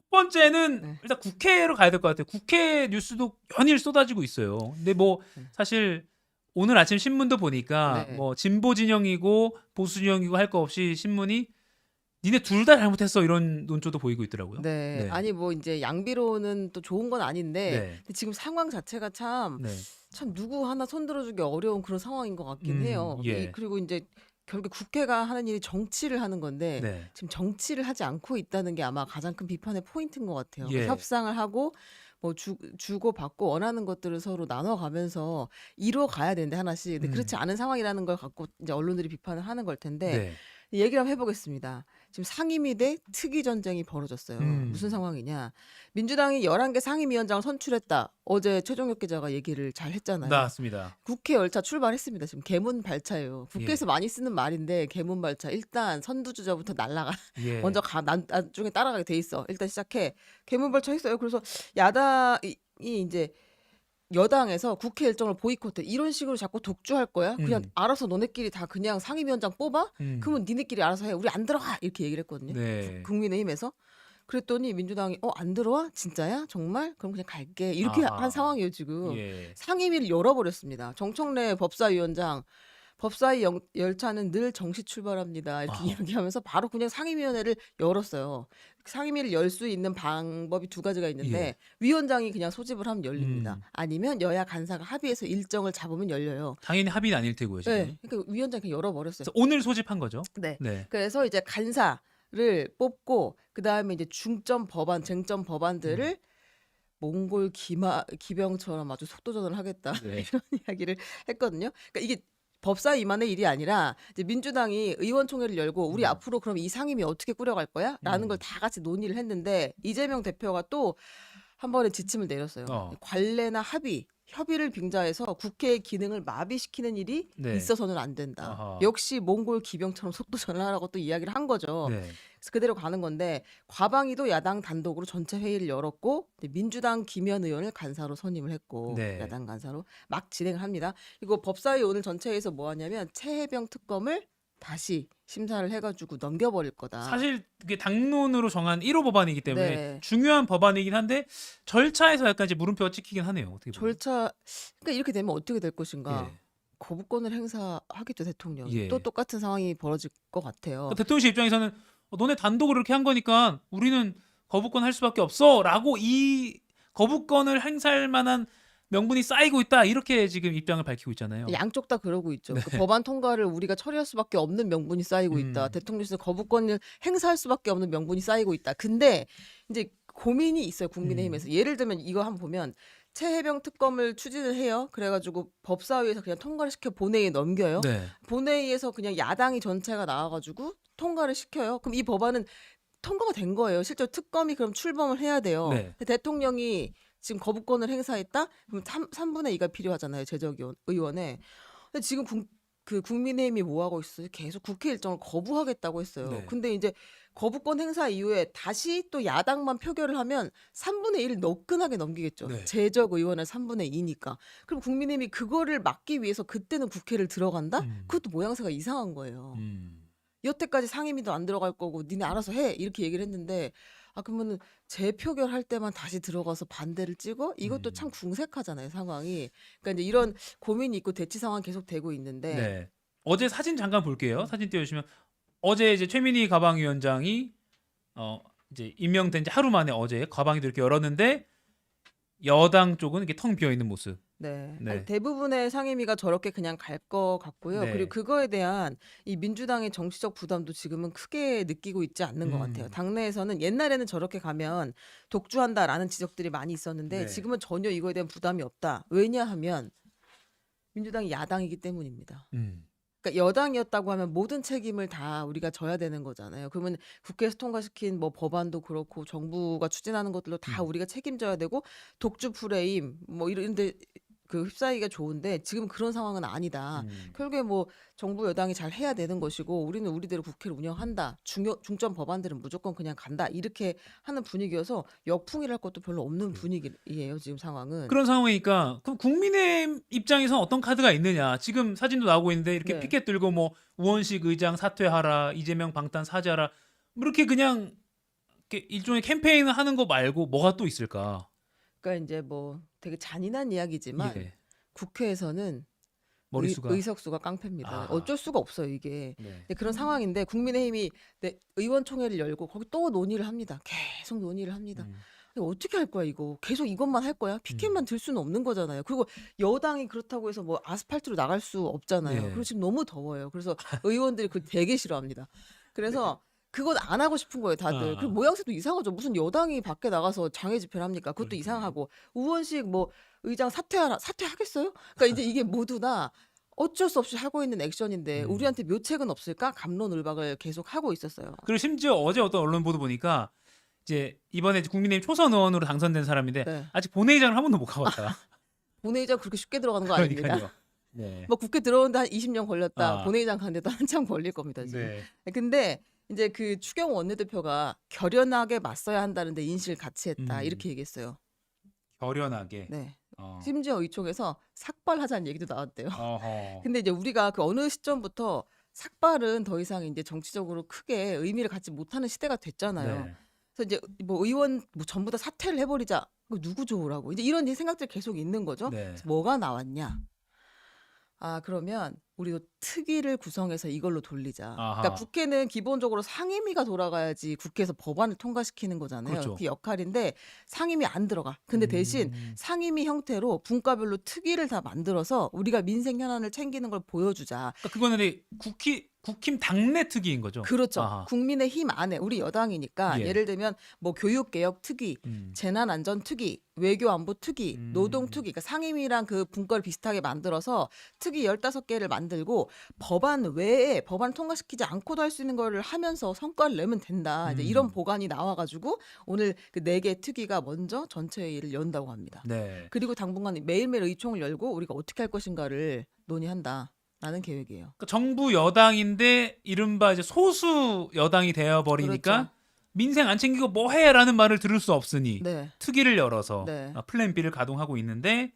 번째는 네. 일단 국회로 가야 될 것 같아요. 국회 뉴스도 연일 쏟아지고 있어요. 근데 뭐 네. 사실 오늘 아침 신문도 보니까 네. 뭐 진보 진영이고 보수 진영이고 할 거 없이 신문이 니네 둘 다 잘못했어 이런 논조도 보이고 있더라고요. 네. 네. 아니 뭐 인제 양비로는 또 좋은 건 아닌데 네. 근데 지금 상황 자체가 참 네. 누구 하나 손들어 주기 어려운 그런 상황인 것 같긴 해요. 예. 그리고 인제 결국에 국회가 하는 일이 정치를 하는 건데 네. 지금 정치를 하지 않고 있다는 게 아마 가장 큰 비판의 포인트인 것 같아요. 예. 협상을 하고 뭐 주고받고 원하는 것들을 서로 나눠 가면서 이뤄 가야 되는데 하나씩. 근데 그렇지 않은 상황이라는 걸 갖고 이제 언론들이 비판을 하는 걸 텐데 네. 얘기를 한번 해 보겠습니다. 지금 상임위 대 특위 전쟁이 벌어졌어요. 무슨 상황이냐. 민주당이 11개 상임위원장을 선출했다. 어제 최종혁 기자가 얘기를 잘 했잖아요. 나왔습니다. 국회 열차 출발했습니다. 지금 개문 발차예요. 국회에서 예. 많이 쓰는 말인데 개문 발차. 일단 선두주자부터 날라가. 예. 먼저 나중에 따라가게 돼 있어. 일단 시작해. 개문 발차 했어요. 그래서 야당이 이제 여당에서 국회 일정을 보이콧해. 이런 식으로 자꾸 독주할 거야? 그냥 알아서 너네끼리 다 그냥 상임위원장 뽑아? 그러면 니네끼리 알아서 해. 우리 안 들어가. 이렇게 얘기를 했거든요. 네. 국민의힘에서. 그랬더니 민주당이 안 들어와? 진짜야? 정말? 그럼 그냥 갈게. 이렇게 아하. 한 상황이에요 지금. 예. 상임위를 열어버렸습니다. 정청래 법사위원장. 법사위 열차는 늘 정시 출발합니다. 이렇게 이야기하면서 바로 그냥 상임위원회를 열었어요. 상임위를 열 수 있는 방법이 두 가지가 있는데 예. 위원장이 그냥 소집을 하면 열립니다. 아니면 여야 간사가 합의해서 일정을 잡으면 열려요. 당연히 합의는 아닐 테고요, 지금. 네, 그러니까 위원장이 그냥 열어버렸어요. 그래서 오늘 소집한 거죠. 네. 네. 그래서 이제 간사를 뽑고 그 다음에 이제 중점 법안, 쟁점 법안들을 몽골 기병처럼 아주 속도전을 하겠다 네. 이런 이야기를 했거든요. 그러니까 이게 법사위만의 일이 아니라 이제 민주당이 의원총회를 열고 우리 앞으로 그럼 이 상임위 어떻게 꾸려갈 거야? 라는 걸 다 같이 논의를 했는데 이재명 대표가 또 한 번에 지침을 내렸어요. 관례나 협의를 빙자해서 국회의 기능을 마비시키는 일이 네. 있어서는 안 된다. 아하. 역시 몽골 기병처럼 속도전을 하라고 또 이야기를 한 거죠. 네. 그래서 그대로 가는 건데 과방위도 야당 단독으로 전체 회의를 열었고 민주당 김현 의원을 간사로 선임을 했고 네. 야당 간사로 막 진행을 합니다. 그리고 법사위 오늘 전체 회의에서 뭐 하냐면 최혜병 특검을 다시 심사를 해가지고 넘겨버릴 거다. 사실 그게 당론으로 정한 1호 법안이기 때문에 네. 중요한 법안이긴 한데 절차에서 약간 이제 물음표가 찍히긴 하네요. 어떻게 보면. 그러니까 이렇게 되면 어떻게 될 것인가. 예. 거부권을 행사하겠죠 대통령이. 예. 또 똑같은 상황이 벌어질 것 같아요. 그러니까 대통령실 입장에서는 너네 단독으로 이렇게 한 거니까 우리는 거부권 할 수밖에 없어라고 이 거부권을 행사할 만한 명분이 쌓이고 있다 이렇게 지금 입장을 밝히고 있잖아요. 양쪽 다 그러고 있죠. 네. 그 법안 통과를 우리가 처리할 수밖에 없는 명분이 쌓이고 있다. 대통령실에서 거부권을 행사할 수밖에 없는 명분이 쌓이고 있다. 근데 이제 고민이 있어요. 국민의힘에서. 예를 들면 이거 한번 보면 최혜병 특검을 추진을 해요. 그래가지고 법사위에서 그냥 통과를 시켜 본회의에 넘겨요. 네. 본회의에서 그냥 야당이 전체가 나와가지고 통과를 시켜요. 그럼 이 법안은 통과가 된 거예요. 실제로 특검이 그럼 출범을 해야 돼요. 네. 근데 대통령이 지금 거부권을 행사했다? 그럼 3분의 2가 필요하잖아요. 제적의원에. 근데 지금 국민의힘이 뭐 하고 있어요? 계속 국회 일정을 거부하겠다고 했어요. 네. 근데 이제 거부권 행사 이후에 다시 또 야당만 표결을 하면 3분의 1을 너끈하게 넘기겠죠. 네. 제적 의원의 3분의 2니까. 그럼 국민의힘이 그거를 막기 위해서 그때는 국회를 들어간다? 그것도 모양새가 이상한 거예요. 여태까지 상임위도 안 들어갈 거고 니네 알아서 해 이렇게 얘기를 했는데 그러면은 재표결할 때만 다시 들어가서 반대를 찍어? 이것도 참 궁색하잖아요 상황이. 그러니까 이제 이런 고민이 있고 대치 상황 계속 되고 있는데 네. 어제 사진 잠깐 볼게요. 사진 띄워주시면 어제 이제 최민희 가방위원장이 이제 임명된 지 하루 만에 어제 가방위도 이렇게 열었는데 여당 쪽은 이렇게 텅 비어 있는 모습. 네. 네. 아니, 대부분의 상임위가 저렇게 그냥 갈 것 같고요. 네. 그리고 그거에 대한 이 민주당의 정치적 부담도 지금은 크게 느끼고 있지 않는 것 같아요. 당내에서는 옛날에는 저렇게 가면 독주한다라는 지적들이 많이 있었는데 네. 지금은 전혀 이거에 대한 부담이 없다. 왜냐하면 민주당이 야당이기 때문입니다. 그러니까 여당이었다고 하면 모든 책임을 다 우리가 져야 되는 거잖아요. 그러면 국회에서 통과시킨 뭐 법안도 그렇고 정부가 추진하는 것들도 다 우리가 책임져야 되고 독주 프레임 뭐 이런데 그 휩싸이기가 좋은데 지금 그런 상황은 아니다. 결국에 뭐 정부 여당이 잘 해야 되는 것이고 우리는 우리대로 국회를 운영한다. 중점 법안들은 무조건 그냥 간다. 이렇게 하는 분위기여서 역풍이랄 것도 별로 없는 분위기예요. 지금 상황은. 그런 상황이니까 그럼 국민의 입장에서 어떤 카드가 있느냐. 지금 사진도 나오고 있는데 이렇게 네. 피켓 들고 뭐 우원식 의장 사퇴하라, 이재명 방탄 사죄하라 뭐 이렇게 그냥 이렇게 일종의 캠페인을 하는 거 말고 뭐가 또 있을까? 그러니까 이제 뭐 되게 잔인한 이야기지만 예. 국회에서는 머릿수가 의석수가 깡패입니다. 어쩔 수가 없어요, 이게. 네. 근데 그런 상황인데 국민의힘이 의원총회를 열고 거기 또 논의를 합니다. 계속 논의를 합니다. 음. 어떻게 할 거야 이거? 계속 이것만 할 거야? 피켓만 들 수는 없는 거잖아요. 그리고 여당이 그렇다고 해서 뭐 아스팔트로 나갈 수 없잖아요. 네. 그리고 지금 너무 더워요. 그래서 의원들이 그걸 되게 싫어합니다. 그래서 그건 안 하고 싶은 거예요, 다들. 그리고 모양새도 이상하죠. 무슨 여당이 밖에 나가서 장애 집회를 합니까? 그것도 그러니까요. 이상하고 의원식 뭐 의장 사퇴하겠어요? 그러니까 이제 이게 모두 다 어쩔 수 없이 하고 있는 액션인데 우리한테 묘책은 없을까? 갑론을박을 계속 하고 있었어요. 그리고 심지어 어제 어떤 언론 보도 보니까 이제 이번에 국민의힘 초선 의원으로 당선된 사람인데 네. 아직 본회의장을 한 번도 못 가봤다. 본회의장 그렇게 쉽게 들어가는 거 아닙니다. 그러니까요. 네. 뭐 국회 들어오는데 한 20년 걸렸다. 아. 본회의장 가는데도 한참 걸릴 겁니다, 지금. 네. 근데 이제 그 추경호 원내대표가 결연하게 맞서야 한다는데 인식을 같이 했다. 이렇게 얘기했어요. 결연하게. 네. 어. 심지어 의총에서 삭발하자는 얘기도 나왔대요. 어허. 근데 이제 우리가 그 어느 시점부터 삭발은 더 이상 이제 정치적으로 크게 의미를 갖지 못하는 시대가 됐잖아요. 네. 그래서 이제 뭐 의원 뭐 전부 다 사퇴를 해버리자. 그거 누구 좋으라고. 이제 이런 생각들이 계속 있는 거죠. 네. 그래서 뭐가 나왔냐? 아, 그러면 우리도 특위를 구성해서 이걸로 돌리자. 아하. 그러니까 국회는 기본적으로 상임위가 돌아가야지 국회에서 법안을 통과시키는 거잖아요. 그렇죠. 그 역할인데 상임위 안 들어가. 근데 대신 상임위 형태로 분과별로 특위를 다 만들어서 우리가 민생 현안을 챙기는 걸 보여주자. 그러니까 그거는 근데 국힘 당내 특위인 거죠. 그렇죠. 아하. 국민의힘 안에 우리 여당이니까 예. 예를 들면 뭐 교육개혁 특위, 재난안전 특위, 외교안보 특위, 노동 특위, 그러니까 상임위랑 그 분과를 비슷하게 만들어서 특위 15개를 만들고 법안 외에 법안 통과시키지 않고도 할 수 있는 거를 하면서 성과를 내면 된다. 이제 이런 보관이 나와가지고 오늘 그 4개 특위가 먼저 전체 회의를 연다고 합니다. 네. 그리고 당분간 매일매일 의총을 열고 우리가 어떻게 할 것인가를 논의한다라는 계획이에요. 그러니까 정부 여당인데 이른바 이제 소수 여당이 되어 버리니까 그렇죠. 민생 안 챙기고 뭐 해라는 말을 들을 수 없으니 네. 특위를 열어서 네. 플랜 B를 가동하고 있는데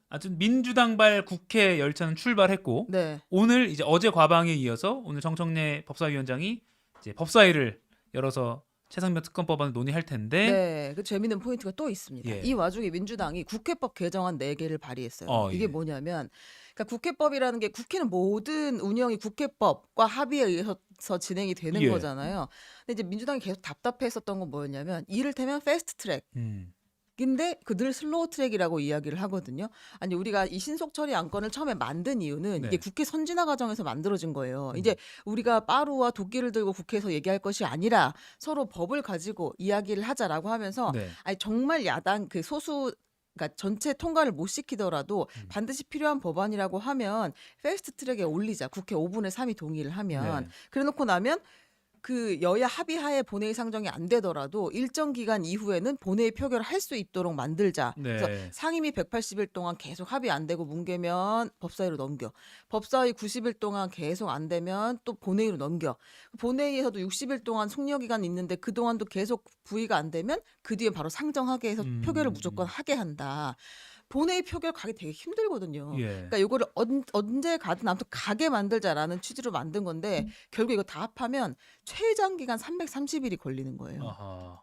아주 민주당발 국회 열차는 출발했고 네. 오늘 이제 어제 과방에 이어서 오늘 정청래 법사위원장이 이제 법사위를 열어서 최상병 특검법안을 논의할 텐데 네, 그 재밌는 포인트가 또 있습니다. 예. 이 와중에 민주당이 국회법 개정안 4개를 발의했어요. 이게 예. 뭐냐면, 그러니까 국회법이라는 게 국회는 모든 운영이 국회법과 합의에 의해서 진행이 되는 예. 거잖아요. 근데 이제 민주당이 계속 답답해했었던 건 뭐였냐면, 이를테면 패스트 트랙. 근데 그 늘 슬로우 트랙이라고 이야기를 하거든요. 아니 우리가 이 신속 처리 안건을 처음에 만든 이유는 네. 이게 국회 선진화 과정에서 만들어진 거예요. 이제 우리가 빠루와 도끼를 들고 국회에서 얘기할 것이 아니라 서로 법을 가지고 이야기를 하자라고 하면서 네. 아니 정말 야당 그 소수 그러니까 전체 통과를 못 시키더라도 반드시 필요한 법안이라고 하면 패스트 트랙에 올리자. 국회 5분의 3이 동의를 하면. 네. 그래놓고 나면 그 여야 합의하에 본회의 상정이 안 되더라도 일정 기간 이후에는 본회의 표결을 할 수 있도록 만들자. 네. 그래서 상임위 180일 동안 계속 합의 안 되고 뭉개면 법사위로 넘겨. 법사위 90일 동안 계속 안 되면 또 본회의로 넘겨. 본회의에서도 60일 동안 숙려 기간 있는데 그 동안도 계속 부의가 안 되면 그 뒤에 바로 상정하게 해서 표결을 무조건 하게 한다. 본회의 표결 가기 되게 힘들거든요. 예. 그러니까 이거를 언제 가든 아무튼 가게 만들자라는 취지로 만든 건데 결국 이거 다 합하면 최장 기간 330일이 걸리는 거예요. 아하.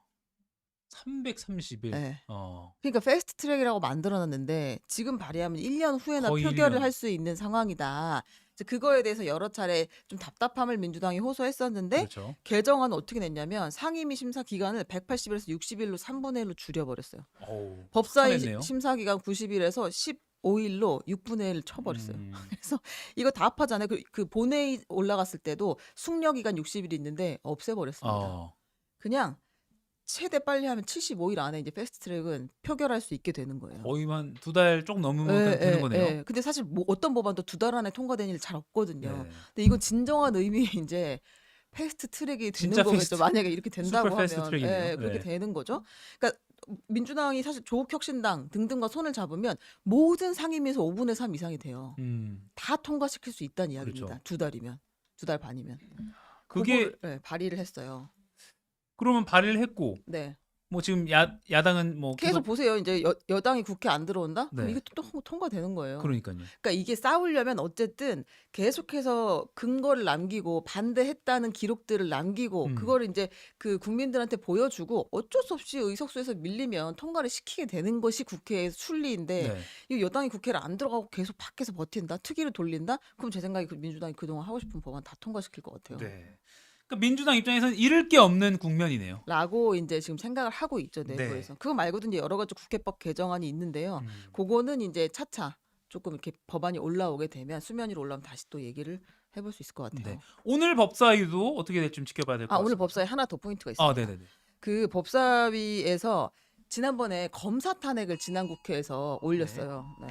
330일. 네. 어. 그러니까 패스트 트랙이라고 만들어놨는데 지금 발의하면 1년 후에나 거의 표결을 1년. 할 수 있는 상황이다. 이제 그거에 대해서 여러 차례 좀 답답함을 민주당이 호소했었는데 그렇죠. 개정안은 어떻게 냈냐면 상임위 심사 기간을 180일에서 60일로 3분의 1로 줄여버렸어요. 어우, 법사위 화냈네요. 심사 기간 90일에서 15일로 6분의 1을 쳐버렸어요. 그래서 이거 다 합하잖아요. 그 본회의 올라갔을 때도 숙려 기간 60일이 있는데 없애버렸습니다. 어. 그냥 최대 빨리 하면 75일 안에 이제 패스트 트랙은 표결할 수 있게 되는 거예요. 거의만 2달 조금 넘으면 되는 거네요. 근데 사실 뭐 어떤 법안도 2달 안에 통과된 일 잘 없거든요. 네. 근데 이건 진정한 의미의 이제 패스트 트랙이 되는 진짜 거겠죠. 패스트- 만약에 이렇게 된다고 슈퍼 패스트 하면 트랙이네요. 그렇게 네. 되는 거죠. 그러니까 민주당이 사실 조국혁신당 등등과 손을 잡으면 모든 상임위에서 5분의 3 이상이 돼요. 다 통과시킬 수 있다는 이야기입니다. 그렇죠. 2달이면 2달 반이면 그게 그걸, 발의를 했어요. 그러면 발의를 했고 네. 뭐 지금 야당은 뭐 계속 보세요. 이제 여당이 국회 안 들어온다? 그럼 네. 이게 또 통과되는 거예요. 그러니까요. 그러니까 이게 싸우려면 어쨌든 계속해서 근거를 남기고 반대했다는 기록들을 남기고 그거를 이제 그 국민들한테 보여주고 어쩔 수 없이 의석수에서 밀리면 통과를 시키게 되는 것이 국회의 순리인데 네. 이 여당이 국회를 안 들어가고 계속 밖에서 버틴다, 특위를 돌린다? 그럼 제 생각에 민주당이 그동안 하고 싶은 법안 다 통과시킬 것 같아요. 네. 그러니까 민주당 입장에서는 잃을 게 없는 국면이네요. 라고 이제 지금 생각을 하고 있죠, 네. 내부에서. 그거 말고도 이제 여러 가지 국회법 개정안이 있는데요. 그거는 이제 차차 조금 이렇게 법안이 올라오게 되면 수면 위로 올라오면 다시 또 얘기를 해볼 수 있을 것 같아요. 네. 오늘 법사위도 어떻게 될지 좀 지켜봐야 될 것 같습니다. 오늘 법사위 하나 더 포인트가 있습니다. 아, 네네네. 그 법사위에서 지난번에 검사 탄핵을 지난 국회에서 올렸어요. 네.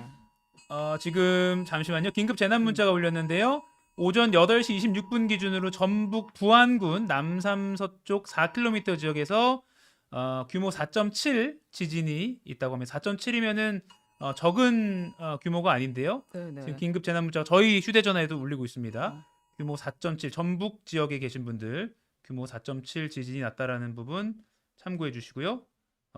지금 잠시만요. 긴급 재난 문자가 올렸는데요. 오전 8시 26분 기준으로 전북 부안군 남삼서쪽 4km 지역에서 규모 4.7 지진이 있다고 하면 4.7이면은 적은 규모가 아닌데요. 네네. 지금 긴급 재난 문자가 저희 휴대전화에도 울리고 있습니다. 어. 규모 4.7 전북 지역에 계신 분들 규모 4.7 지진이 났다라는 부분 참고해 주시고요.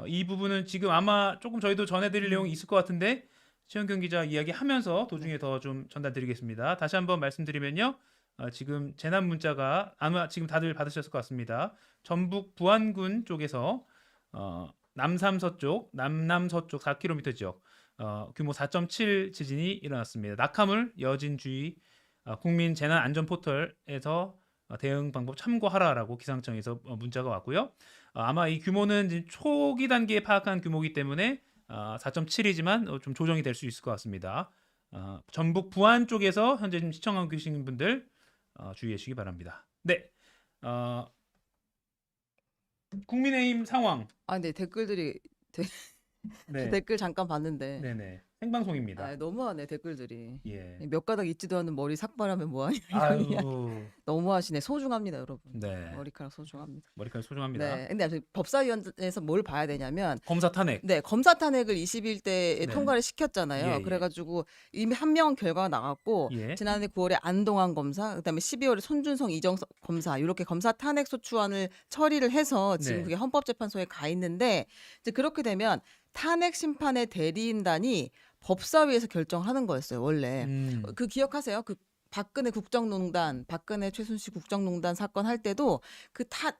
이 부분은 지금 아마 조금 저희도 전해드릴 내용이 있을 것 같은데 최현경 기자 이야기하면서 도중에 더 좀 전달드리겠습니다. 다시 한번 말씀드리면요. 지금 재난 문자가 아마 지금 다들 받으셨을 것 같습니다. 전북 부안군 쪽에서 남남서쪽 4km 지역 규모 4.7 지진이 일어났습니다. 낙하물 여진주의 국민 재난 안전 포털에서 대응 방법 참고하라라고 기상청에서 문자가 왔고요. 아마 이 규모는 지금 초기 단계에 파악한 규모이기 때문에 4.7이지만 좀 조정이 될 수 있을 것 같습니다. 전북 부안 쪽에서 현재 지금 시청하고 계신 분들 주의해 주시기 바랍니다. 네, 국민의힘 상황. 네, 댓글들이 네, 댓글 잠깐 봤는데 네네 생방송입니다. 너무하네 댓글들이. 예. 몇 가닥 있지도 않은 머리 삭발하면 뭐하냐. 아유, 너무하시네. 소중합니다, 여러분. 네. 머리카락 소중합니다. 머리카락 소중합니다. 네. 근데 법사위원회에서 뭘 봐야 되냐면 검사 탄핵. 네, 검사 탄핵을 21대에 네. 통과를 시켰잖아요. 예, 예. 그래가지고 이미 한 명 결과가 나왔고 예. 지난해 9월에 안동환 검사, 그다음에 12월에 손준성 이정석 검사 이렇게 검사 탄핵 소추안을 처리를 해서 지금 네. 그게 헌법재판소에 가 있는데 이제 그렇게 되면 탄핵 심판의 대리인단이 법사위에서 결정하는 거였어요, 원래. 그 기억하세요? 그 박근혜 국정농단, 박근혜 최순실 국정농단 사건 할 때도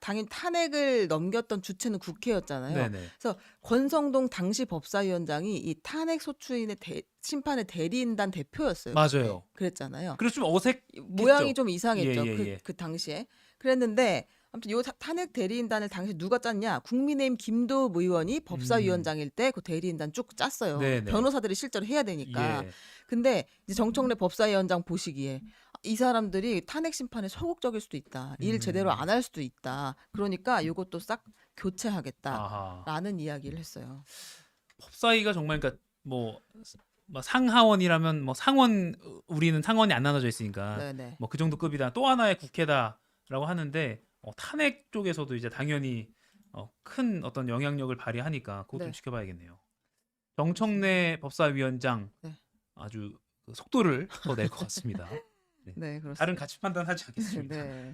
당연히 탄핵을 넘겼던 주체는 국회였잖아요. 네네. 그래서 권성동 당시 법사위원장이 이 탄핵 소추인의 심판의 대리인단 대표였어요. 맞아요. 그랬잖아요. 그래서 좀 어색. 모양이 좀 이상했죠. 예, 예. 그 당시에. 그랬는데 아무튼 요 탄핵 대리인단을 당시 누가 짰냐? 국민의힘 김도읍 의원이 법사위원장일 때 그 대리인단 쭉 짰어요. 네네. 변호사들이 실제로 해야 되니까. 예. 근데 이제 정청래 법사위원장 보시기에 이 사람들이 탄핵 심판에 소극적일 수도 있다. 일 제대로 안 할 수도 있다. 그러니까 이것도 싹 교체하겠다라는 아하. 이야기를 했어요. 법사위가 정말 그러니까 뭐 상하원이라면 뭐 상원 우리는 상원이 안 나눠져 있으니까 네네. 뭐 그 정도 급이다. 또 하나의 국회다라고 하는데 탄핵 쪽에서도 이제 당연히 큰 어떤 영향력을 발휘하니까 그것 좀 네. 지켜봐야겠네요. 정청래 법사위원장 네. 아주 속도를 더 낼 것 같습니다. 네, 그렇습니다. 다른 가치 판단하지 않겠습니다. 네.